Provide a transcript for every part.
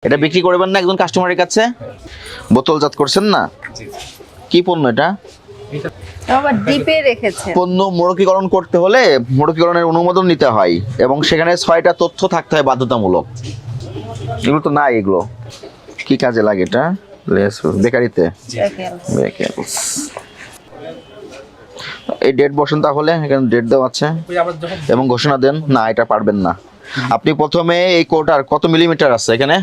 এটা বিক্রি করবেন না একজন কাস্টমারের কাছে? বোতলজাত করছেন না? কি পণ্য এটা? আবার ডিপে রেখেছেন। পণ্য মোড়কীকরণ করতে হলে মোড়কীকরণের অনুমোদন নিতে হয় এবং সেখানে 6টা তথ্য থাকতে হয় বাধ্যতামূলক। এগুলো তো নাই। এগুলো কি কাজে লাগে? এটা বেকারিতে বেকারিস। এই ডেট বসেন তাহলে, এখানে ডেট দেওয়া আছে এবং ঘোষণা দেন। না, এটা পারবেন না। আপনি প্রথমে এই কোটার কত মিলিমিটার আছে এখানে?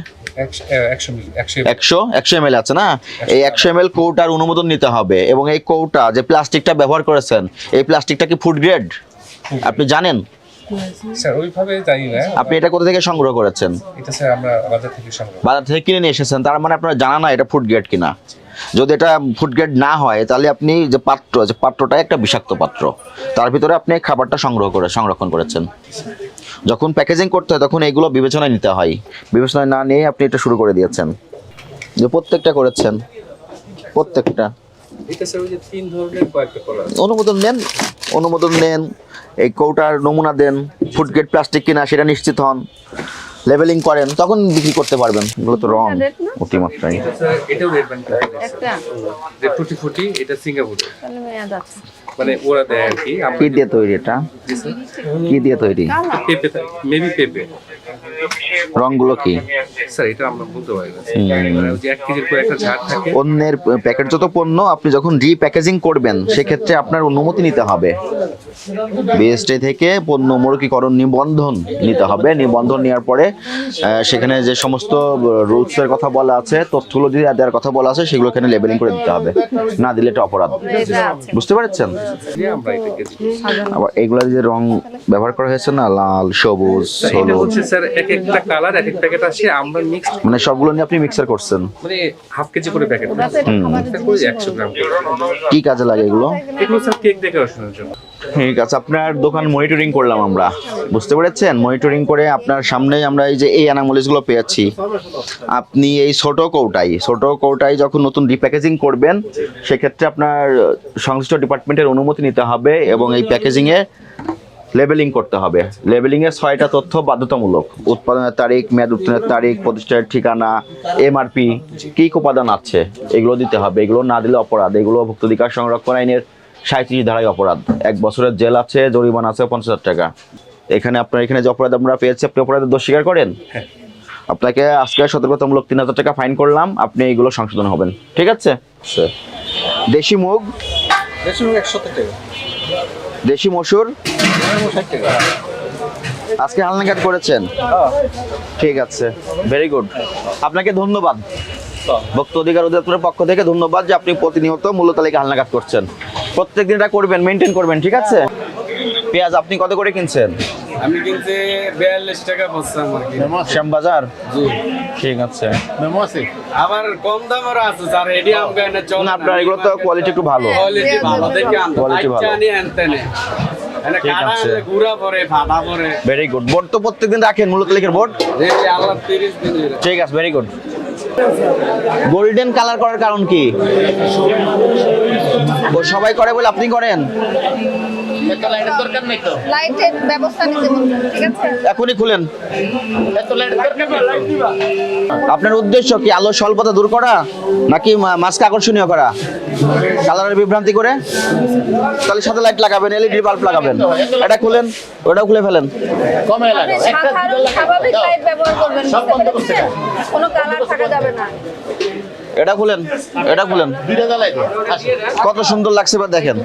100 ml আছে না? এই 100 ml কৌটার অনুমোদন নিতে হবে এবং এই কৌটা যে প্লাস্টিকটা ব্যবহার করেছেন এই প্লাস্টিকটা কি ফুড গ্রেড আপনি জানেন? স্যার ওইভাবে জানি না। আপনি এটা কোথা থেকে সংগ্রহ করেছেন? এটা স্যার আমরা বাজার থেকে সংগ্রহ। বাজার থেকে কিনে নিয়ে এসেছেন, তার মানে আপনারা জানা না এটা ফুড গ্রেড কিনা। যদি এটা ফুড গ্রেড না হয় তাহলে আপনি যে পাত্রটা একটা বিষাক্ত পাত্র, তার ভিতরে আপনি খাবারটা সংরক্ষণ করেছেন। যখন প্যাকেজিং করতে হয় তখন এগুলো বিবেচনায় নিতে হয়। বিবেচনায় না নিয়ে আপনি এটা শুরু করে দিয়েছেন। যে প্রত্যেকটা করেছেন, প্রত্যেকটা এটা স্যার ওই যে 3 ধরনের কয়েকটা করা আছে। অনুমোদন নেন, এই কৌটার নমুনা দেন, ফুড গ্রেড প্লাস্টিক কিনা সেটা নিশ্চিত হন, লেবেলিং করেন, তখন বিক্রি করতে পারবেন। এগুলো তো রং অতিমাত্রায়। স্যার এটাও রেড ব্যান্ড করা আছে। একটা যে ফুটি এটা সিঙ্গাপুরে। তাহলে মেয়াদ আছে। মানে ওরা দেয় আর কি। আমরা কি দিয়ে তৈরি এটা? কি দিয়ে তৈরি? পেপে মেবি পেপে। রংগুলো কি? স্যার এটা আমরা বলতে পারি না। মানে ওই যে 1 কেজির পর একটা ঝাড় থাকে। অন্যের প্যাকেটজাত পণ্য আপনি যখন রিপ্যাকেজিং করবেন সেক্ষেত্রে আপনার অনুমতি নিতে হবে। বিএসটি থেকে পণ্য মোড়কীকরণ নিবন্ধন নিতে হবে। নিবন্ধন নেওয়ার পরে সেখানে যে সমস্ত রুলসের কথা বলা আছে, তথ্যগুলো যদি দেওয়ার কথা বলা আছে সেগুলো এখানে লেবেলিং করে দিতে হবে। না দিলে এটা অপরাধ। বুঝতে পারছেন? আমরা এটা কেজি। আবার এগুলা যে রং ব্যবহার করা হয়েছে না, লাল, সবুজ, এটা হলুদ, হচ্ছে স্যার এক একটা কালার এক এক প্যাকেট আসে, আমরা মিক্স মানে সবগুলো নিয়ে আপনি মিক্সার করছেন। মানে হাফ কেজি করে প্যাকেট করে 100 গ্রাম করে। কি কাজে লাগে এগুলো? এগুলো স্যার কেক ডেকোরেশনের জন্য। ঠিক আছে, আপনার দোকান মনিটরিং করলাম আমরা। বুঝতে পেরেছেন? মনিটরিং করে আপনার সামনেই আমরা এই যে এই অ্যানামলিসগুলো পেয়েছি। আপনি এই ছোট কৌটাই যখন নতুন রিপ্যাকেজিং করবেন সেক্ষেত্রে আপনার সংশ্লিষ্ট ডিপার্টমেন্টের অনুমতি নিতে হবে এবং এই প্যাকেজিংয়ে লেবেলিং করতে হবে। লেবেলিংয়ে 6টা তথ্য বাধ্যতামূলক: উৎপাদনের তারিখ, মেয়াদ উত্তীর্ণের তারিখ, প্রতিষ্ঠানের ঠিকানা, এমআরপি, কী উপাদান আছে এগুলো দিতে হবে। এগুলো না দিলে অপরাধ। এগুলো ভোক্তাধিকার সংরক্ষণ আইনের 37 ধারায় অপরাধ। 1 বছরের জেল আছে, জরিমানা আছে 50,000 টাকা। এখানে যে অপরাধ আমরা পেয়েছি, আপনি অপরাধের দোষ স্বীকার করেন? আপনাকে আজকে সতর্কতামূলক 3,000 টাকা ফাইন করলাম। আপনি এইগুলো সংশোধন হবেন, ঠিক আছে? দেশি মুগ 170 টাকা। দেশি মসুর আজকে হালনাগাদ করেছেন? ঠিক আছে, ভেরি গুড। আপনাকে ধন্যবাদ। ভোক্তা অধিকার অধিদপ্তরের পক্ষ থেকে ধন্যবাদ যে আপনি প্রতিনিয়ত মূল্য তালিকা হালনাগাদ করছেন। প্রত্যেকদিন এটা করবেন, মেনটেন করবেন, ঠিক আছে? পেঁয়াজ আপনি কত করে কিনছেন? আমি কিনতে 42 টাকা বলছিলাম আর কি। শ্যামবাজার? জি। ঠিক আছে। আবার কম দামের আছে স্যার, এডি আম গায়না চল না, আপনার এগুলো তো কোয়ালিটি একটু ভালো। কোয়ালিটি ভালো দেখে আনতে। Quality ভালো। আচ্ছা নি আনতে নে। এনে ঠিক কাটা আছে। গুড়া পরে ফাটা পরে। Very good. বোর্ড তো প্রত্যেকদিন রাখেন, মূল্য তালিকার বোর্ড? জি আল্লাহ 30 দিন ধরে। ঠিক আছে, ভেরি গুড। গোল্ডেন কালার করার কারণ কি? ও সবাই করে বলে আপনি করেন? লাইটের ব্যবস্থা নিতে বলবেন, ঠিক আছে? এখনই খুলেন। আপনার উদ্দেশ্য কি আলোর স্বল্পতা দূর করা নাকি মাছকে আকর্ষণীয় করা? কালারের বিভ্রান্তি করে? তাহলে সাথে লাইট লাগাবেন, এলইডি বাল্ব লাগাবেন। এটা খুলেন, ওটাও খুলে ফেলেন। আপনি সাধারণ স্বাভাবিক লাইট ব্যবহার করবেন, বুঝতে পেরেছেন? কোনো কালার থাকা যাবে না। এটা খুলেন। কত সুন্দর লাগছে এবার দেখেন।